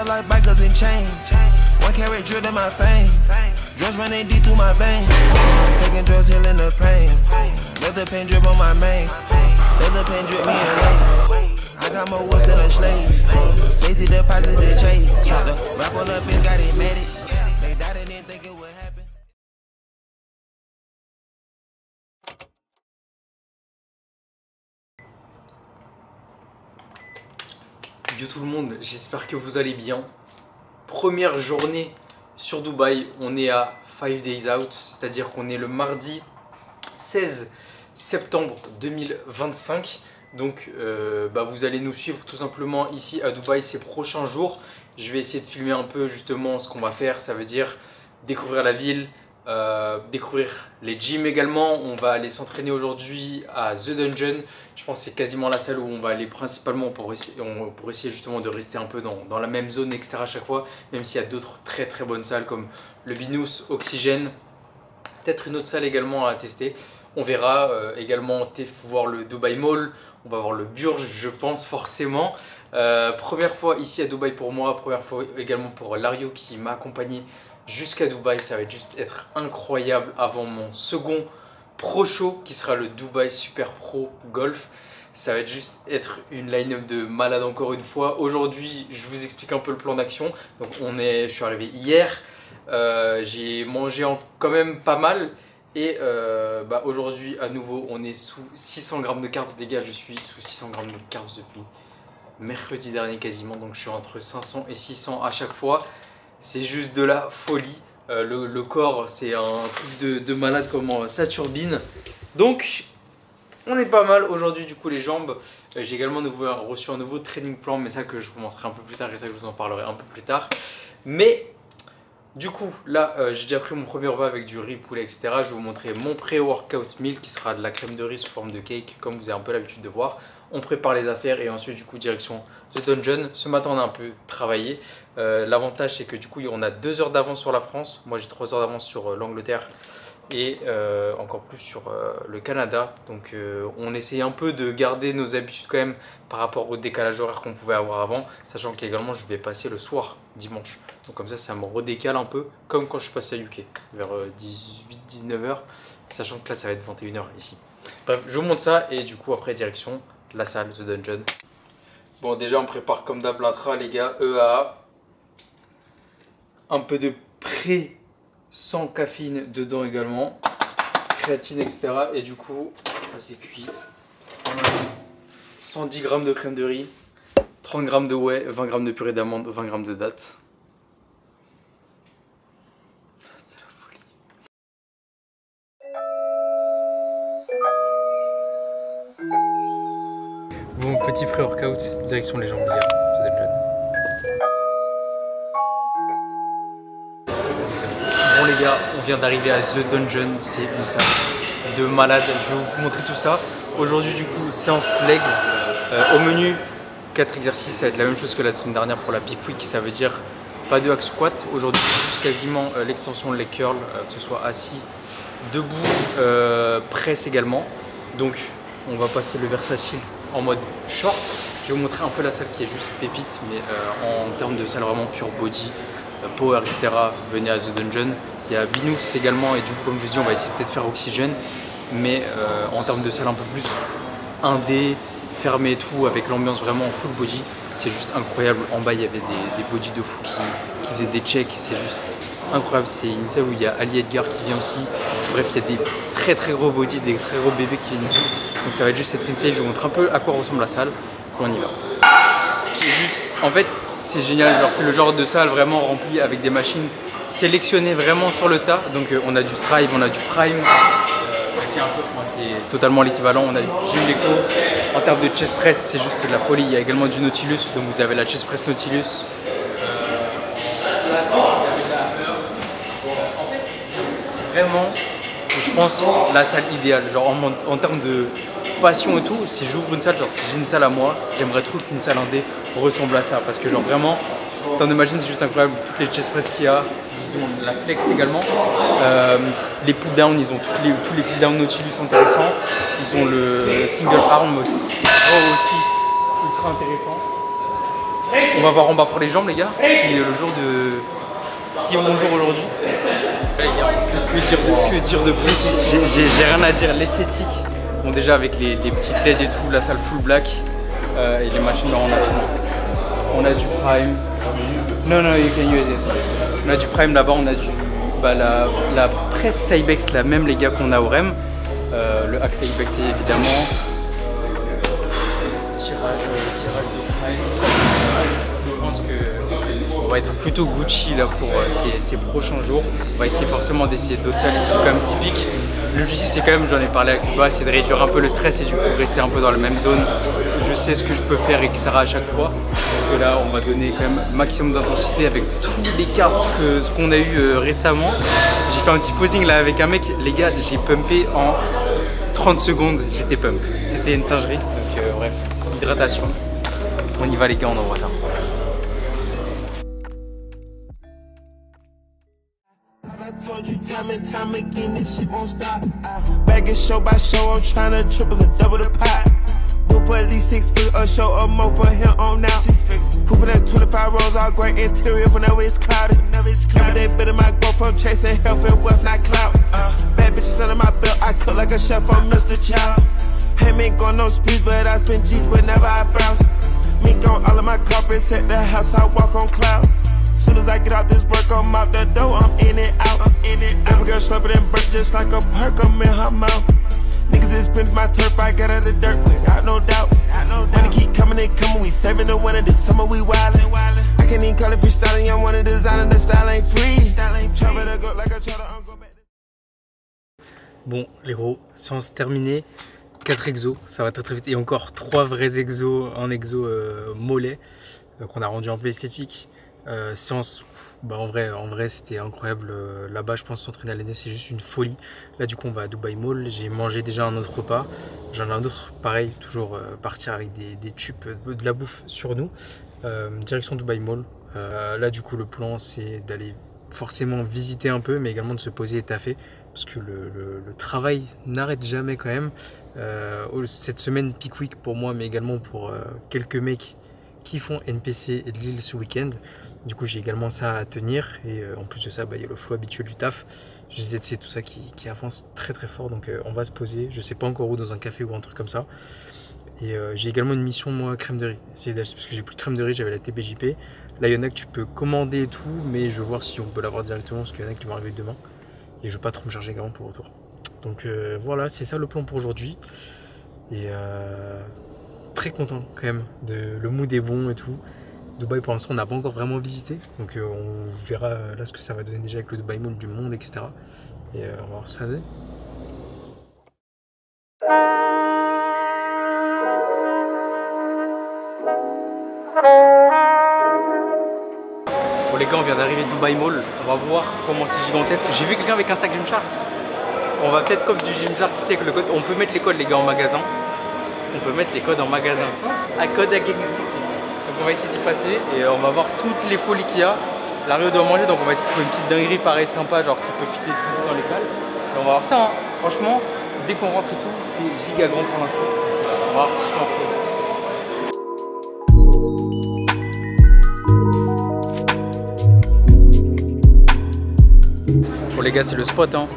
like bikers and chains. 1 carat drip in my fame. Drugs running deep through my veins. Taking drugs, healing the pain. Let the pain drip on my mane. Let the pain drip me in lane. I got more woods than a slave. Safety deposit the chase. The rap on the bitch got it made it. They died and didn't think it would happen. Yo tout le monde, j'espère que vous allez bien. Première journée sur Dubaï, on est à 5 days out, c'est-à-dire qu'on est le mardi 16 septembre 2025. Donc vous allez nous suivre tout simplement ici à Dubaï ces prochains jours. Je vais essayer de filmer un peu justement ce qu'on va faire, ça veut dire découvrir la ville, découvrir les gyms également. On va aller s'entraîner aujourd'hui à The Dungeon. Je pense que c'est quasiment la salle où on va aller principalement pour essayer justement de rester un peu dans la même zone, etc. à chaque fois. Même s'il y a d'autres très très bonnes salles comme le Binous, Oxygène. Peut-être une autre salle également à tester. On verra également voir le Dubai Mall. On va voir le Burj, je pense forcément. Première fois ici à Dubaï pour moi. Première fois également pour Lario qui m'a accompagné jusqu'à Dubaï. Ça va juste être incroyable avant mon second Pro Show qui sera le Dubaï Super Pro Golf. Ça va juste être une line-up de malade encore une fois. Aujourd'hui, je vous explique un peu le plan d'action. Donc je suis arrivé hier. J'ai mangé quand même pas mal. Et aujourd'hui, à nouveau, on est sous 600 grammes de carbs. Les gars, je suis sous 600 grammes de carbs depuis mercredi dernier quasiment. Donc je suis entre 500 et 600 à chaque fois. C'est juste de la folie. Le corps, c'est un truc de malade, comment ça turbine. Donc, on est pas mal aujourd'hui. Du coup, les jambes, j'ai également reçu un nouveau training plan, mais ça que je commencerai un peu plus tard et ça que je vous en parlerai un peu plus tard. Mais du coup, là, j'ai déjà pris mon premier repas avec du riz, poulet, etc. Je vais vous montrer mon pré-workout meal qui sera de la crème de riz sous forme de cake, comme vous avez un peu l'habitude de voir. On prépare les affaires et ensuite, du coup, direction The Dungeon. Ce matin, on a un peu travaillé. L'avantage, c'est que du coup, on a 2 heures d'avance sur la France. Moi, j'ai 3 heures d'avance sur l'Angleterre et encore plus sur le Canada. Donc, on essaye un peu de garder nos habitudes quand même par rapport au décalage horaire qu'on pouvait avoir avant. Sachant qu'également, je vais passer le soir, dimanche. Donc, comme ça me redécale un peu, comme quand je suis passé à UK, vers 18-19 h. Sachant que là, ça va être 21 h ici. Bref, je vous montre ça et du coup, après, direction la salle, The Dungeon. Bon, déjà, on prépare comme d'hab l'intra, les gars, EAA. Un peu de pré sans caféine dedans également. Créatine, etc. Et du coup, ça c'est cuit. 110 g de crème de riz, 30 g de whey, 20 g de purée d'amande, 20 g de dattes. C'est la folie. Bon, petit pré-workout, direction les jambes, les gars. The Dungeon. Bon les gars, on vient d'arriver à The Dungeon, c'est une salle de malade, je vais vous montrer tout ça. Aujourd'hui du coup, séance legs, au menu 4 exercices, ça va être la même chose que la semaine dernière pour la peak week, ça veut dire pas de hack squat. Aujourd'hui c'est juste quasiment l'extension leg curl, que ce soit assis, debout, presse également. Donc on va passer le versatile en mode short. Je vais vous montrer un peu la salle qui est juste pépite, mais en termes de salle vraiment pure body, power, etc. Venez à The Dungeon. Il y a Binous également et du coup comme je vous dis on va essayer peut-être faire Oxygène, mais en termes de salle un peu plus indé, fermé et tout, avec l'ambiance vraiment full body, c'est juste incroyable. En bas il y avait des bodies de fou qui faisaient des checks, c'est juste incroyable. C'est une salle où il y a Ali Edgar qui vient aussi. Bref, il y a des très très gros bodies, des très gros bébés qui viennent ici. Donc ça va être juste cette insane. Je vous montre un peu à quoi ressemble la salle. On y va. Qui est juste, en fait, c'est génial. C'est le genre de salle vraiment remplie avec des machines sélectionnées vraiment sur le tas. Donc on a du Strive, on a du Prime, qui est totalement l'équivalent. On a du Gym Echo. En termes de chest press, c'est juste de la folie. Il y a également du Nautilus. Donc vous avez la chest press Nautilus. Vraiment, je pense, la salle idéale. Genre en termes de passion et tout, si j'ouvre une salle, genre si j'ai une salle à moi, j'aimerais trop qu'une salle indé ressemble à ça. Parce que genre vraiment, en termes de machine, c'est juste incroyable. Toutes les chest press qu'il y a, ils ont la flex également. Les pull down, ils ont tous les pull down Nautilus intéressants. Ils ont le single arm aussi ultra intéressant. On va voir en bas pour les jambes les gars, qui est le jour de... qui est mon jour aujourd'hui. Que dire de plus? J'ai rien à dire, l'esthétique. Bon déjà avec les petites LED et tout, la salle full black et les machines on a tout. On a du Prime. Non, you can use it. On a du Prime là-bas, on a du... la presse Cybex, la même les gars qu'on a au REM. Le hack Cybex évidemment. Tirage de Prime. Je pense qu'on va être plutôt Gucci là pour ces prochains jours. On va essayer forcément d'essayer d'autres salles ici quand même typiques. L'objectif c'est quand même, j'en ai parlé à Cuba, c'est de réduire un peu le stress et du coup rester un peu dans la même zone. Je sais ce que je peux faire etc. à chaque fois. Donc là on va donner quand même maximum d'intensité avec tous les cartes, ce qu'on a eu récemment. J'ai fait un petit posing là avec un mec, les gars j'ai pumpé en 30 secondes, j'étais pump. C'était une singerie, donc bref, hydratation. On y va les gars, on envoie ça. Time and time again, this shit won't stop. Back and show by show, I'm tryna triple and double the pot. Move for at least 6 figures, a show or more for him on now. Pooping at 25 rows, all great interior whenever it's cloudy. Every day better my growth from chasing health and wealth, not clout. Bad bitches under my belt, I cook like a chef on Mr. Chow. Ain't been going no streets, but I spend G's whenever I browse. Mink on all of my carpets at the house, I walk on clouds. Soon as I get out this work, I'm out the door, I'm in and out. Every girl slurping and burp just like a perk, I'm in her mouth. Niggas is spins my turf, I got out of the dirt without no doubt. Money keep coming and coming, we saving the winter, this summer we wildin'. I can't even call it freestyling, I'm one of designing, the style ain't free. Travel to go like a charter, I'm go back. Bon les gros, séance terminée. 4 exos, ça va très très vite. Et encore 3 vrais exos, un exo mollet qu'on a rendu un peu esthétique. Séance, en vrai c'était incroyable. Là-bas je pense s'entraîner à l'année c'est juste une folie. Là du coup on va à Dubai Mall, j'ai mangé déjà un autre repas. J'en ai un autre pareil, toujours partir avec des tubes, de la bouffe sur nous. Direction Dubai Mall. Là du coup le plan c'est d'aller forcément visiter un peu mais également de se poser et taffer. Parce que le travail n'arrête jamais quand même. Cette semaine peak week pour moi mais également pour quelques mecs qui font NPC et de Lille ce week-end. Du coup j'ai également ça à tenir et en plus de ça il y a le flow habituel du taf. J'ai des ZC tout ça qui avance très très fort donc on va se poser. Je sais pas encore où, dans un café ou un truc comme ça. Et j'ai également une mission moi crème de riz. Parce que j'ai plus de crème de riz, j'avais la TPJP. Là il y en a que tu peux commander et tout mais je vais voir si on peut l'avoir directement parce qu'il y en a qui vont arriver demain. Et je veux pas trop me charger également pour le retour. Donc voilà, c'est ça le plan pour aujourd'hui. Et très content quand même. Le mood est bon et tout. Dubaï pour l'instant on n'a pas encore vraiment visité. Donc on verra là ce que ça va donner déjà avec le Dubai Mall du monde, etc. Et on va voir ça donner. Bon les gars, on vient d'arriver de Dubai Mall. On va voir comment c'est gigantesque. J'ai vu quelqu'un avec un sac Gymshark. On va peut-être comme du Gymshark ici avec le code. On peut mettre les codes les gars en magasin. On peut mettre les codes en magasin. Un code à existe. Donc on va essayer d'y passer et on va voir toutes les folies qu'il y a. La rue doit manger donc on va essayer de trouver une petite dinguerie pareil sympa genre qui peut fitter tout dans les cales. Et on va voir ça hein. Franchement, dès qu'on rentre et tout, c'est giga grand pour l'instant. On va voir tout ce qu'on trouve. Bon les gars c'est le spot hein,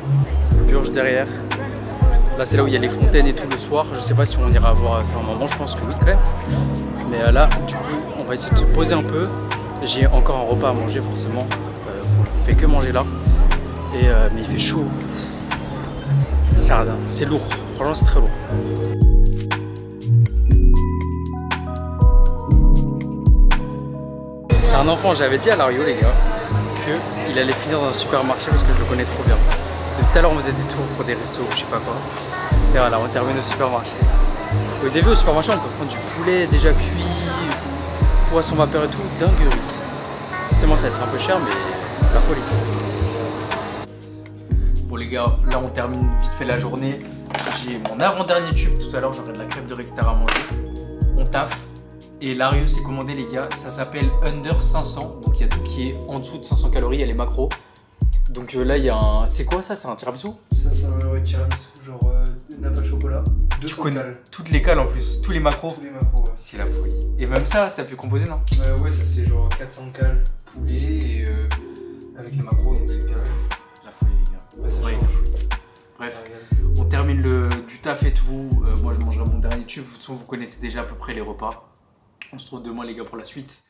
Burj derrière. Là c'est là où il y a les fontaines et tout le soir. Je sais pas si on ira voir ça un moment, je pense que oui quand même. Mais là du coup on va essayer de se poser un peu. J'ai encore un repas à manger forcément. On fait que manger là. Mais il fait chaud. C'est lourd, franchement c'est très lourd. C'est un enfant, j'avais dit à Lario les gars qu'il allait finir dans un supermarché parce que je le connais trop bien. Tout à l'heure on faisait des tours pour des restos ou je sais pas quoi. Et voilà, on termine au supermarché. Vous avez vu au supermarché on peut prendre du poulet déjà cuit, poisson vapeur et tout, dinguerie. Forcément ça va être un peu cher mais la folie. Bon les gars, là on termine vite fait la journée. J'ai mon avant-dernier tube, tout à l'heure j'aurai de la crêpe de riz etc à manger. On taffe. Et Lario s'est commandé les gars, ça s'appelle Under 500. Donc il y a tout qui est en dessous de 500 calories, il y a les macros. Donc là il y a un... C'est quoi ça? C'est un tiramisu? Ça c'est un tiramisu genre nappe de chocolat. Tu connais toutes les cales en plus, tous les macros. Tous les macros, ouais. C'est la folie. Et même ça, t'as pu composer, non? Ouais, ça c'est genre 400 cales poulet et avec les macros, donc c'est carré. La folie, les gars. Ouais, ça Ouais. change. Bref, on termine du taf et tout. Moi, je mangerai mon dernier tube. De toute façon, vous connaissez déjà à peu près les repas. On se retrouve demain, les gars, pour la suite.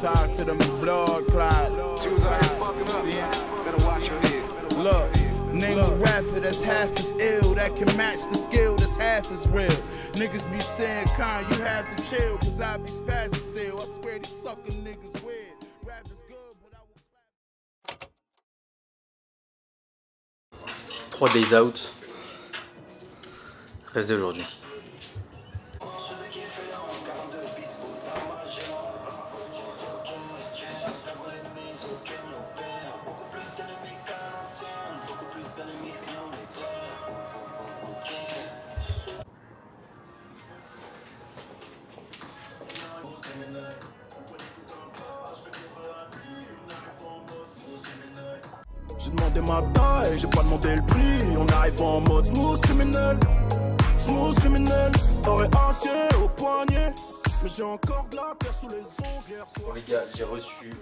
Talk to them blood clot. Look, name a rapper that's half as ill, that can match the skill that's half as real. Niggas be saying, Con, you have to chill, cause I be spazzing still. I swear these sucker niggas weird. Rap is good, but I will clap. 3 days out. Reste d'aujourd'hui. J'ai demandé ma taille, j'ai pas demandé le prix. On arrive en mode smooth criminel. Smooth criminel, or et ancien au poignet. Mais j'ai encore de la terre sous les ongles. Bon les gars, j'ai reçu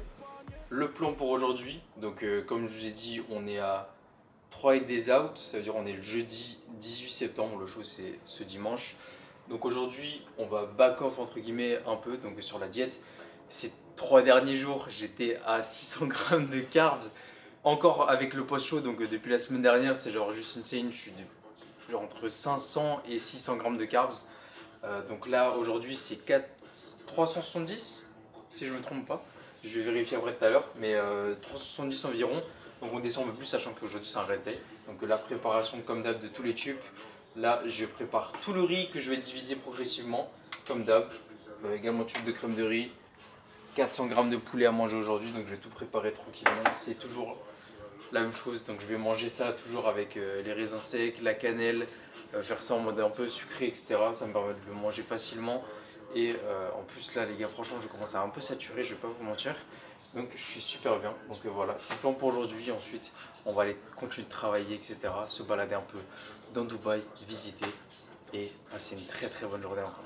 le plan pour aujourd'hui. Donc comme je vous ai dit, on est à 3 days out. Ça veut dire on est le jeudi 18 septembre. Le show c'est ce dimanche. Donc aujourd'hui, on va back off entre guillemets un peu donc sur la diète. Ces 3 derniers jours, j'étais à 600 grammes de carbs. Encore avec le post-show, donc depuis la semaine dernière, c'est genre juste insane. Je suis genre entre 500 et 600 grammes de carbs. Donc là, aujourd'hui, c'est 370, si je me trompe pas. Je vais vérifier après tout à l'heure, mais 370 environ. Donc on descend un peu plus, sachant qu'aujourd'hui, c'est un rest day. Donc la préparation, comme d'hab, de tous les tubes. Là, je prépare tout le riz que je vais diviser progressivement, comme d'hab. Également tube de crème de riz. 400 grammes de poulet à manger aujourd'hui, donc je vais tout préparer tranquillement. C'est toujours la même chose, donc je vais manger ça toujours avec les raisins secs, la cannelle, faire ça en mode un peu sucré, etc. Ça me permet de le manger facilement. Et en plus là les gars, franchement je commence à un peu saturer, je vais pas vous mentir. Donc je suis super bien, donc voilà, c'est le plan pour aujourd'hui. Ensuite on va aller continuer de travailler, etc. Se balader un peu dans Dubaï, visiter et passer une très très bonne journée encore.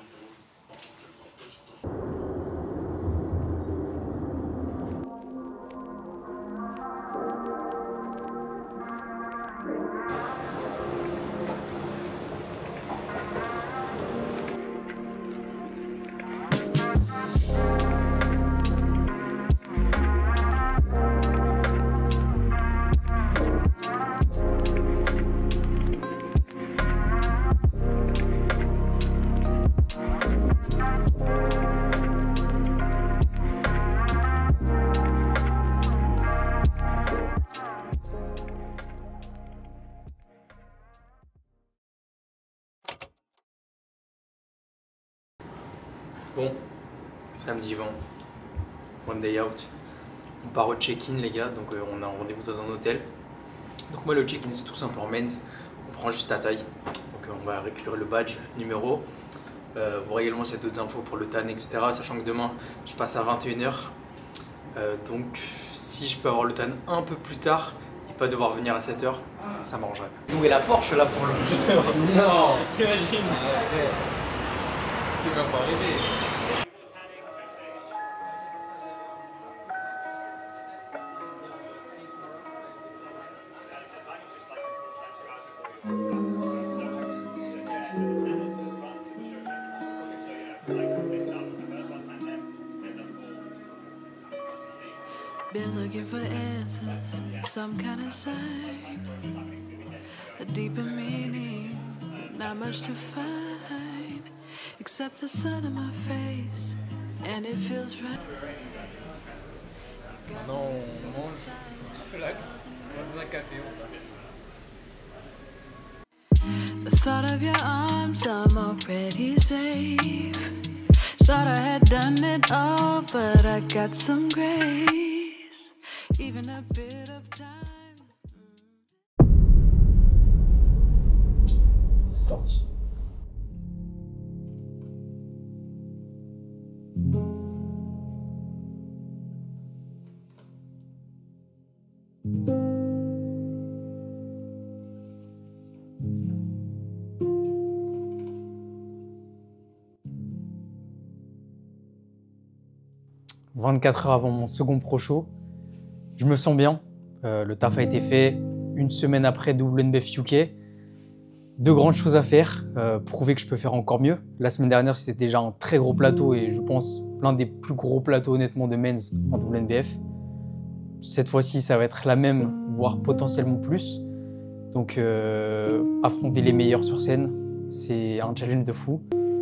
Bon, samedi 20, one day out. On part au check-in les gars, donc on a un rendez-vous dans un hôtel. Donc moi le check-in c'est tout simple en men's, on prend juste ta taille. Donc on va récupérer le badge, numéro. voir également s'il y a d'autres infos pour le TAN, etc. Sachant que demain, je passe à 21h. Donc, si je peux avoir le TAN un peu plus tard et pas devoir venir à 7h, ça m'arrangerait. Louer la Porsche là pour le Non. Imagine. Tu m'as pas rêvé. Been looking for answers, some kind of sign, a deeper meaning, not much to find, except the sun in my face, and it feels right. Maintenant on mange, on se relaxe, on va dans un café, The thought of your arms, I'm already safe. Thought I had done it all, but I got some grace, even a bit of time. C'est sorti. « 24 heures avant mon second pro show, je me sens bien. Le taf a été fait. Une semaine après WNBF UK, 2 grandes choses à faire, prouver que je peux faire encore mieux. La semaine dernière, c'était déjà un très gros plateau et je pense l'un des plus gros plateaux honnêtement de men's en WNBF. Cette fois-ci, ça va être la même, voire potentiellement plus. Donc, affronter les meilleurs sur scène, c'est un challenge de fou.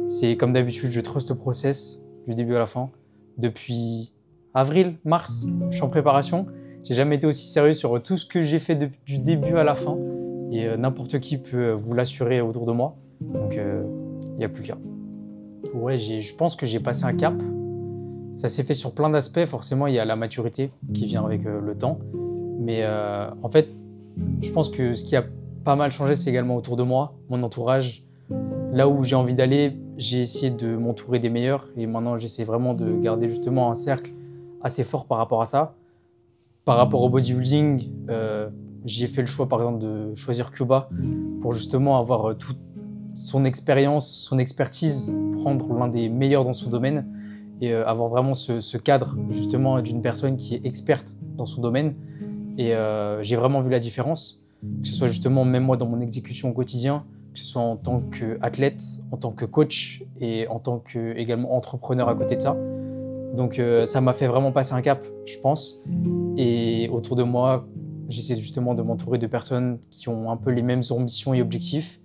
C'est comme d'habitude, je trust le process du début à la fin. Depuis avril, mars, je suis en préparation. J'ai jamais été aussi sérieux sur tout ce que j'ai fait du début à la fin. Et n'importe qui peut vous l'assurer autour de moi. Donc, il n'y a plus qu'à. Ouais, je pense que j'ai passé un cap. Ça s'est fait sur plein d'aspects. Forcément, il y a la maturité qui vient avec le temps. Mais en fait, je pense que ce qui a pas mal changé, c'est également autour de moi, mon entourage. Là où j'ai envie d'aller, j'ai essayé de m'entourer des meilleurs. Et maintenant, j'essaie vraiment de garder justement un cercle assez fort par rapport à ça. Par rapport au bodybuilding, j'ai fait le choix par exemple de choisir Cuba pour justement avoir toute son expérience, son expertise, prendre l'un des meilleurs dans son domaine et avoir vraiment ce cadre justement d'une personne qui est experte dans son domaine. Et j'ai vraiment vu la différence, que ce soit justement même moi dans mon exécution au quotidien, que ce soit en tant qu'athlète, en tant que coach et en tant que également entrepreneur à côté de ça. Donc ça m'a fait vraiment passer un cap, je pense. Et autour de moi, j'essaie justement de m'entourer de personnes qui ont un peu les mêmes ambitions et objectifs.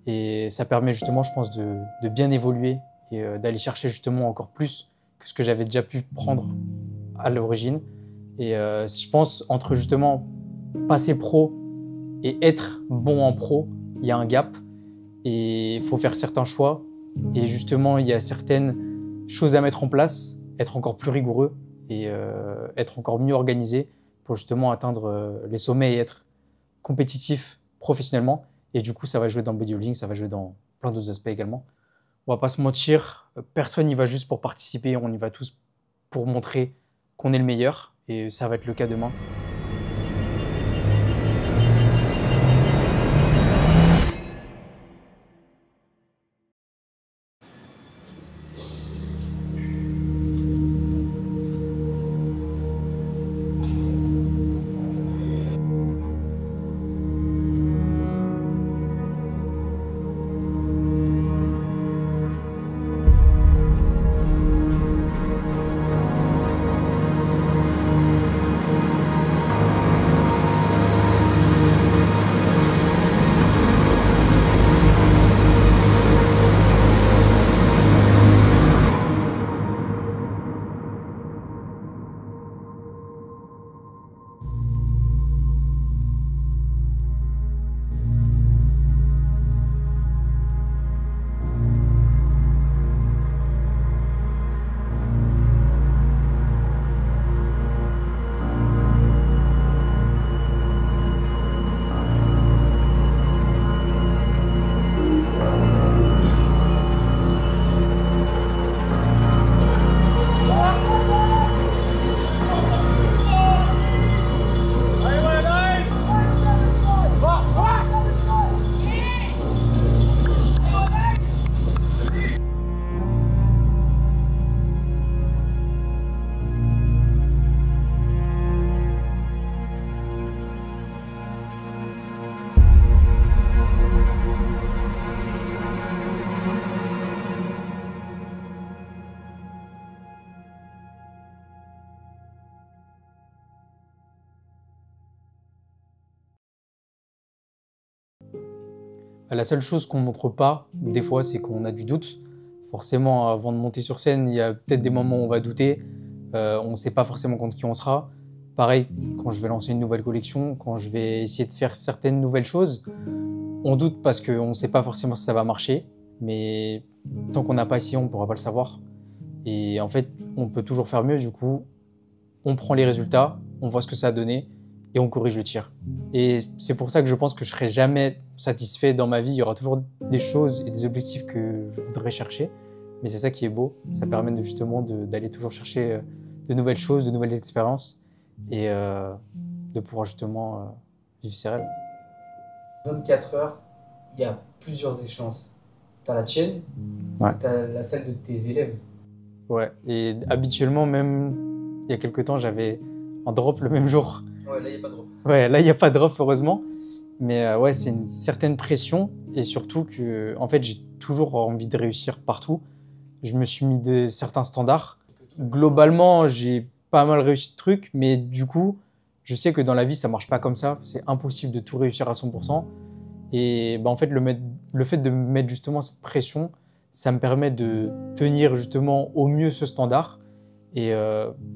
Et ça permet justement, je pense, de bien évoluer et d'aller chercher justement encore plus que ce que j'avais déjà pu prendre à l'origine. Et je pense, entre justement passer pro et être bon en pro, il y a un gap. Et il faut faire certains choix. Et justement, il y a certaines choses à mettre en place, être encore plus rigoureux et être encore mieux organisé pour justement atteindre les sommets et être compétitif professionnellement. Et du coup, ça va jouer dans le bodybuilding, ça va jouer dans plein d'autres aspects également. On va pas se mentir, personne n'y va juste pour participer, on y va tous pour montrer qu'on est le meilleur. Et ça va être le cas demain. La seule chose qu'on ne montre pas, des fois, c'est qu'on a du doute. Forcément, avant de monter sur scène, il y a peut-être des moments où on va douter. On ne sait pas forcément contre qui on sera. Pareil, quand je vais lancer une nouvelle collection, quand je vais essayer de faire certaines nouvelles choses, on doute parce qu'on ne sait pas forcément si ça va marcher. Mais tant qu'on n'a pas essayé, on ne pourra pas le savoir. Et en fait, on peut toujours faire mieux. Du coup, on prend les résultats, on voit ce que ça a donné et on corrige le tir. Et c'est pour ça que je pense que je ne serai jamais satisfait dans ma vie. Il y aura toujours des choses et des objectifs que je voudrais chercher. Mais c'est ça qui est beau. Ça permet justement d'aller toujours chercher de nouvelles choses, de nouvelles expériences et de pouvoir justement vivre ses rêves. 24 heures, il y a plusieurs échéances. Tu as la tienne, Ouais. tu as la celle de tes élèves. Ouais, et habituellement, même il y a quelques temps, j'avais un drop le même jour. Ouais, là, il n'y a pas de drop. Ouais, là, il n'y a pas de drop, heureusement. Mais ouais, c'est une certaine pression et surtout que, en fait, j'ai toujours envie de réussir partout. Je me suis mis de certains standards. Globalement, j'ai pas mal réussi de trucs, mais du coup, je sais que dans la vie, ça marche pas comme ça. C'est impossible de tout réussir à 100%. Et bah, en fait, le fait de me mettre justement cette pression, ça me permet de tenir justement au mieux ce standard. Et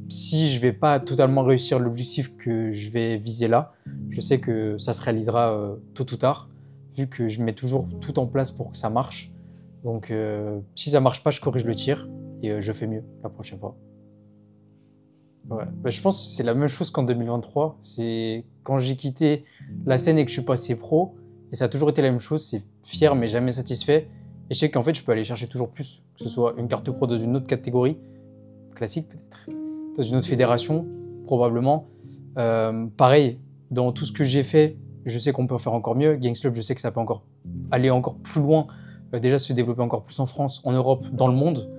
si je vais pas totalement réussir l'objectif que je vais viser là, je sais que ça se réalisera tôt ou tard, vu que je mets toujours tout en place pour que ça marche. Donc si ça marche pas, je corrige le tir et je fais mieux la prochaine fois. Ouais. Bah, je pense que c'est la même chose qu'en 2023. C'est quand j'ai quitté la scène et que je suis passé pro, et ça a toujours été la même chose, c'est fier mais jamais satisfait. Et je sais qu'en fait, je peux aller chercher toujours plus, que ce soit une carte pro dans une autre catégorie, classique peut-être, dans une autre fédération, probablement. Pareil, dans tout ce que j'ai fait, je sais qu'on peut en faire encore mieux. Gangs Club, je sais que ça peut encore aller encore plus loin, déjà se développer encore plus en France, en Europe, dans le monde.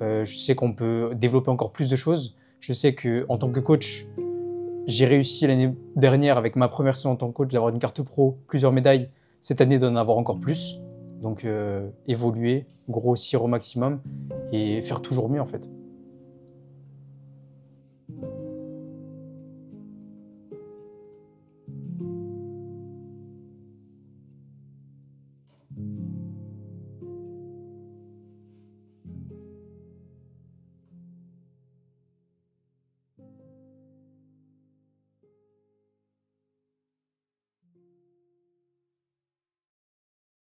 Je sais qu'on peut développer encore plus de choses. Je sais qu'en tant que coach, j'ai réussi l'année dernière, avec ma première saison en tant que coach, d'avoir une carte pro, plusieurs médailles. Cette année, d'en avoir encore plus. Donc évoluer, grossir au maximum et faire toujours mieux en fait.